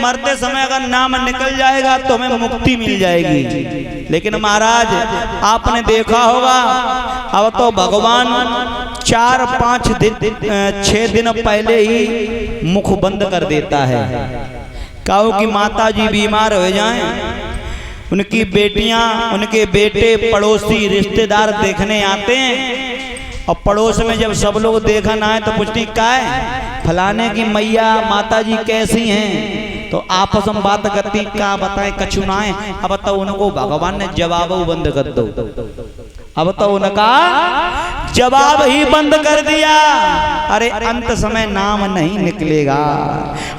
मरते समय अगर नाम निकल जाएगा तो हमें मुक्ति मिल जाएगी। लेकिन महाराज आपने देखा होगा अब तो भगवान 4-5 दिन 6 दिन पहले ही मुख बंद कर देता है। कहो कि माता जी बीमार हो जाएं, उनकी बेटियां उनके बेटे पड़ोसी रिश्तेदार देखने आते हैं और पड़ोस में जब सब लोग देखने आए तो पूछती क्या है फलाने की मैया माता जी कैसी हैं, तो आपस में बात करती क्या बताएं कछु ना है। अब तो उनको भगवान ने जवाब बंद कर दो, अब तो उनका जवाब ही बंद कर दिया। अरे अंत समय नाम नहीं निकलेगा।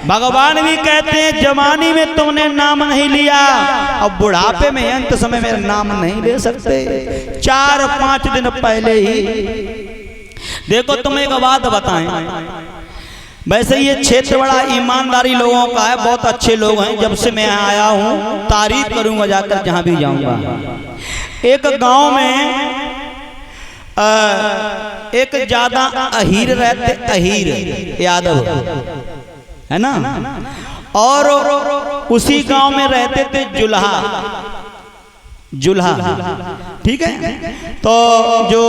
भगवान भी कहते हैं जवानी में तुमने नाम नहीं लिया, अब बुढ़ापे में अंत समय में नाम नहीं ले सकते। 4-5 दिन पहले ही देखो। तुम एक बात बताएं, वैसे ये क्षेत्र बड़ा ईमानदारी लोगों का है, बहुत अच्छे लोग हैं। जब से मैं आया हूँ तारीफ करूंगा जाकर जहां भी जाऊंगा। एक गांव में एक ज्यादा अहीर रहते, अहीर यादव है ना, और उसी गांव में रहते थे जुल्हा। जुल्हा ठीक है, तो जो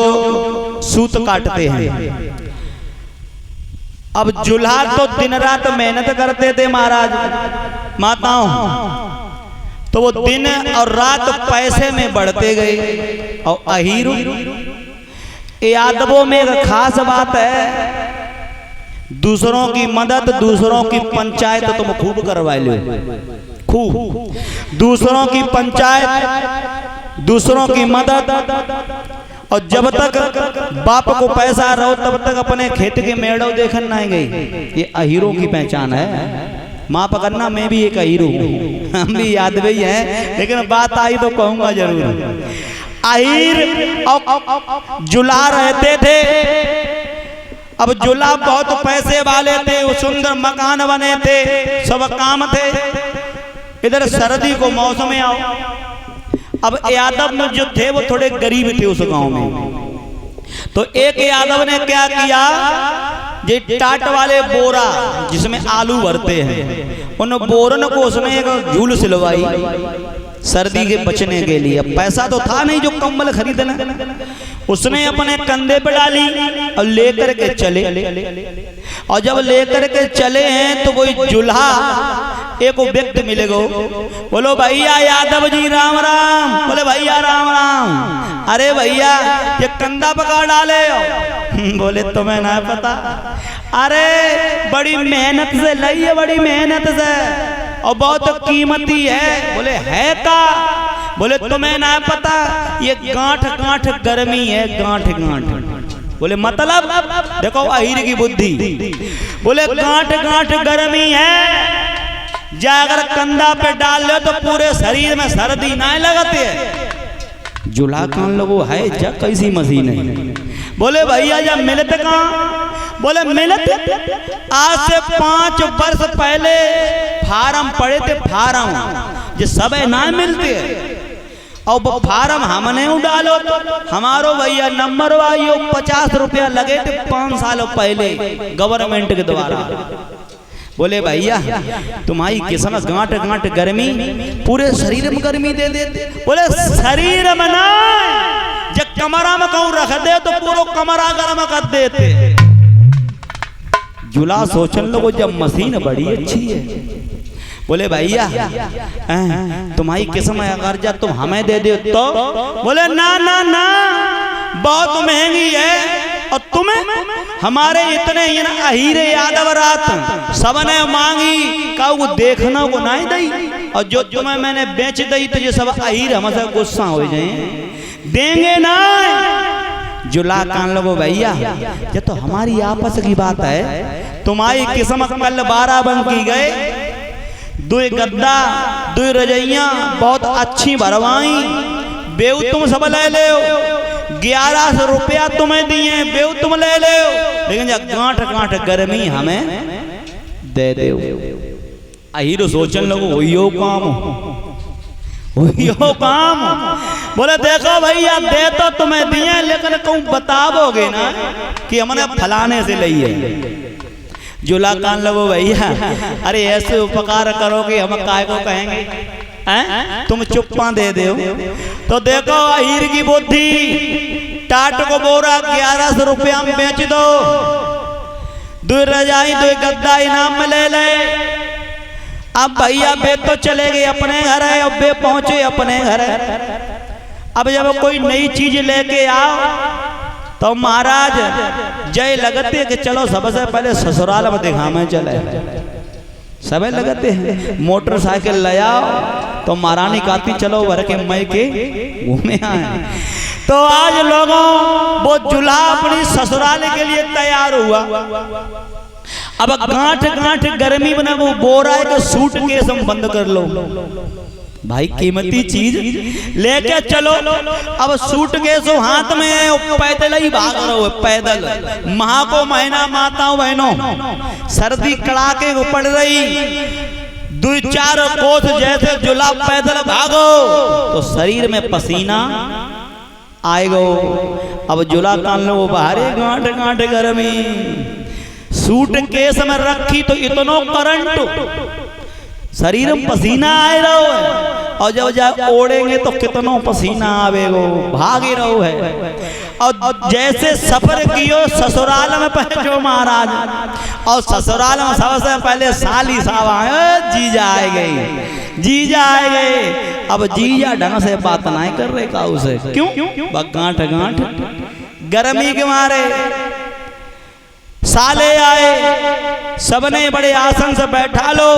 सूत काटते हैं। अब जुल्हा तो दिन रात मेहनत करते थे महाराज माताओं, तो वो दिन और रात पैसे में बढ़ते गए। और अहीर यादवों में एक खास बात है, दूसरों की मदद दूसरों की पंचायत तुम खूब करवा लो, खूब दूसरों की पंचायत दूसरों की मदद। और जब तक बाप को पैसा रहो तब तक अपने खेत के मेड़ों देखन नहीं गई। ये अहीरों की पहचान है। माँ पकड़ना मैं भी एक अहीर हूँ, हम भी यादवी हैं, लेकिन बात आई तो कहूंगा जरूर। अहीर और जुल्हा रहते थे। अब जुल्हा बहुत पैसे वाले थे, वो सुंदर मकान बने थे, सब काम थे। इधर सर्दी को मौसम में आओ, अब यादव में जो थे वो थोड़े गरीब थे उस गांव में। तो एक यादव ने क्या किया, ये टाट वाले बोरा जिसमें आलू भरते हैं, उन बोरन को उसने एक झूल सिलवाई सर्दी के बचने के लिए। पैसा तो था नहीं जो कंबल खरीदना, उसने अपने कंधे पे डाली और लेकर के चले। और जब लेकर के चले हैं तो कोई जुल्हा एक व्यक्ति मिलेगा, बोलो भैया यादव जी राम राम। बोले भैया राम राम। अरे भैया ये कंधा पकड़ डाले हो। बोले तुम्हें ना पता, अरे बड़ी मेहनत से लाई है, बड़ी मेहनत से, और बहुत कीमती है। बोले है का? बोले तुम्हें ना पता, ये गांठ गांठ गर्मी है, गांठ गांठ। बोले मतलब? देखो अहीर की बुद्धि। बोले गांठ गांठ गर्मी है, जाकर कंधा पे डाल लो तो पूरे शरीर में सर्दी ना लगती है। जुल्हा कान लोगो है जा कैसी मशीन है। बोले भैया जब मिलते कहाँ? बोले मिलते आज से 5 वर्ष पहले फार्म पड़े थे, फार्म जो सब ना मिलते। और वो फार्म हमने डालो तो हमारो भैया नंबर वाइयो 50 रुपया लगे थे 5 सालों पहले गवर्नमेंट के द्वारा। बोले भैया तुम्हारी किस्मत गांठ गांठ गर्मी, पूरे शरीर में गर्मी दे देते। बोले शरीर में ना, जब कमरा में कहूँ रख दे तो पूरा कमरा गर्म कर देते। जुल्हा सोचन लो जब मशीन बड़ी अच्छी है। बोले भैया तुम्हारी किस्मत अगर जा तुम हमें दे दे तो? बोले ना ना ना बहुत महंगी है, और तुम्हें हमारे इतने अहीरे यादव रात सबने मांगी, कहू देखना को नहीं दई, और जो तुम्हें मैंने बेच दी तो ये सब अहीर हमसे गुस्सा हो जाए, देंगे ना। जुल्हा कान लगो भैया ये तो हमारी आपस की बात है। तुम्हारी किस्मत कल 12 बन की गए, 2 गद्दा 2 रजैया बहुत अच्छी भरवाई, बेऊ तुम सब ले ले। 1100 रुपया तुम्हें दिए, बेऊ तुम ले ले, लेकिन जब गांठ गांठ गर्मी हमें दे दे। अहीर सोचन लोगो वही काम, वही काम। बोले देखो भैया दे तो तुम्हें दिए, लेकिन कहूँ बताओगे ना कि हमने फलाने से ली है। जुला कान लगो भैया, अरे ऐसे उपकार करोगे हम काय को कहेंगे, तुम चुप्पा दे दो। तो देखो अहीर की बुद्धि, टाट को बोरा 1100 रुपया में बेच दो, 2 रजाई 2 गद्दा इनाम में ले ले। अब भैया बे तो चले गए अपने घर है, अब बे पहुंचे अपने घर। अब जब कोई नई चीज लेके आओ तो महाराज जय लगते कि चलो सबसे पहले ससुराल में दिखावे चले, सब लगते हैं। मोटरसाइकिल ले आओ तो महारानी कहती चलो भर के मई के घूमे आए। तो आज लोगों वो जुल्हा अपनी ससुराल के लिए तैयार हुआ। अब गांठ गांठ गर्मी में वो बोरा है कि सूट केस हम बंद कर लो भाई, कीमती चीज लेके चलो। अब सूट केस हाथ में है, पैदल ही भाग रहे हो, पैदल। माह को महीना माताओं बहनों, सर्दी कड़ाके को पड़ रही, 2-4 कोस जैसे जुला पैदल भागो तो शरीर में पसीना आएगो। अब जुला कान लो बाहरे गांठ गांठ गर्मी, सूट केस में रखी तो इतनो करंट, शरीर में पसीना आए रहो है। और जब जब ओढ़ेंगे तो कितनो पसीना आवेगो, भागे रहो है। और जैसे सफर कियो ससुराल में पहुंचो महाराज, और ससुराल में सबसे पहले साली सावा जीजा आए गई, जीजा आए गए। अब जीजा ढंग से बात नहीं कर रहे का उसे, क्यों? गांठ गांठ गर्मी के मारे। साले आए, सबने बड़े आसन से बैठा लो,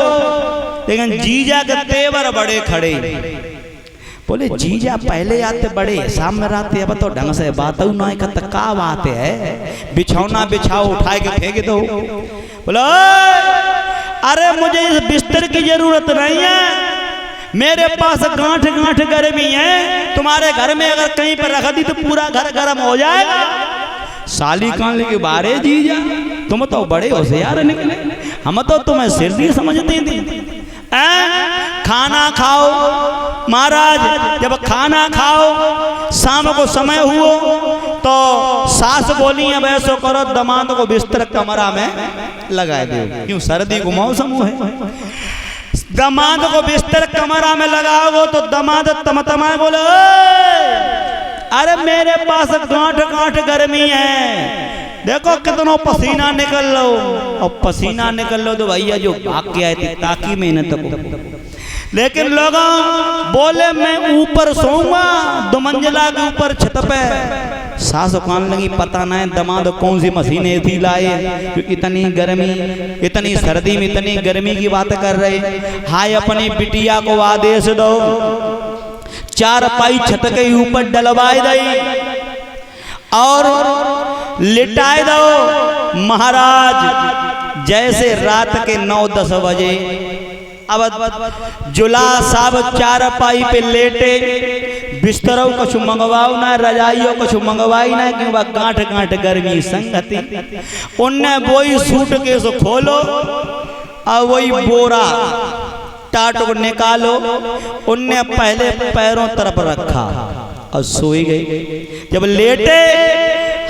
लेकिन जीजा के तेवर बड़े खड़े। बोले जीजा पहले आते बड़े, सामने आते, अब तो ढंग से बात नहीं करता, का बात है? बिछौना बिछाओ, उठा के फेंक दो। बोलो अरे मुझे इस बिस्तर की जरूरत नहीं है, मेरे पास गांठ गांठ गर्मी है, तुम्हारे घर में अगर कहीं पर रख दी तो पूरा घर गर्म हो जाएगा। साली कान के बारे जीजा तुम तो बड़े होशियार निकले, हम तो तुम्हें सिर दी समझते थे। खाना खाओ महाराज, जब खाना खाओ शाम को समय हुआ तो सास बोली अब ऐसो करो दामाद को बिस्तर कमरा में लगा दो, क्यों सर्दी को मौसम है। दामाद को बिस्तर कमरा में लगाओ तो दामाद तमतमाए बोले अरे मेरे पास गांठ गांठ गर्मी है, देखो कितना पसीना निकल लो। और पसीना निकल लो तो भैया जो भाग के आए थे ताकि मेहनत को, लेकिन लोगों बोले मैं ऊपर सोऊंगा 2 मंजिला के ऊपर छत पे। सास कान लगी पता नहीं दमाद कौन सी मशीनें थी लाए जो इतनी गर्मी, इतनी सर्दी में इतनी गर्मी की बात कर रहे। हाय अपनी बिटिया को आदेश दो 4 पाई छत के ऊपर डलवाए दई और लिटाए दो महाराज। जैसे रात के 9-10 बजे अब जुला साहब 4 पाई पे लेटे, बिस्तरों कुछ मंगवाओ ना, रजाइयों कुछ मंगवाई ना, क्यों गांठ गांठ गर्मी संगति। उनने वही सूट केस खोलो और वही बोरा टाट को निकालो, उनने पहले पैरों तरफ रखा और सोई गई। जब लेटे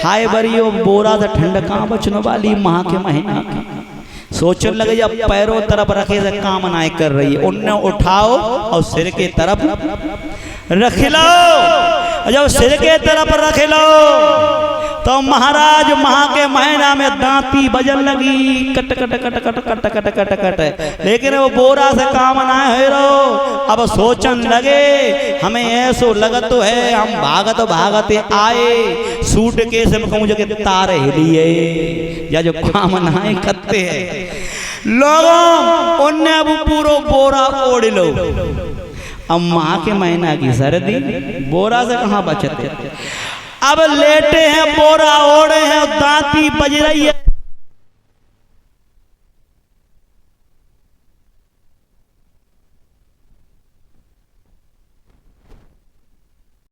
हाय बरियो बोरा से ठंड कहाँ बचने वाली, माह के महीना की सोचने लगे जब पैरों तरफ रखे से काम नाय कर रही है। उनने उठाओ और सिर के तरफ रख लो, जब सिर के तरफ रख लो तो महाराज माह के महीना में दांती बजन लगी cut cut cut cut cut cut cut cut, लेकिन वो बोरा से काम ना है रो। अब सोचन लगे हमें ऐसो लगत तो है हम भागत भागत आए, सूट के से कहूँ जगह तारे लिए या जो काम ना करते हैं लोगों, उनने अब पूरा बोरा ओढ़ लो। अब माह के महीना की सर्दी बोरा से कहाँ बचते। अब लेटे हैं बोरा ओढ़े हैं, दांती बज रही है।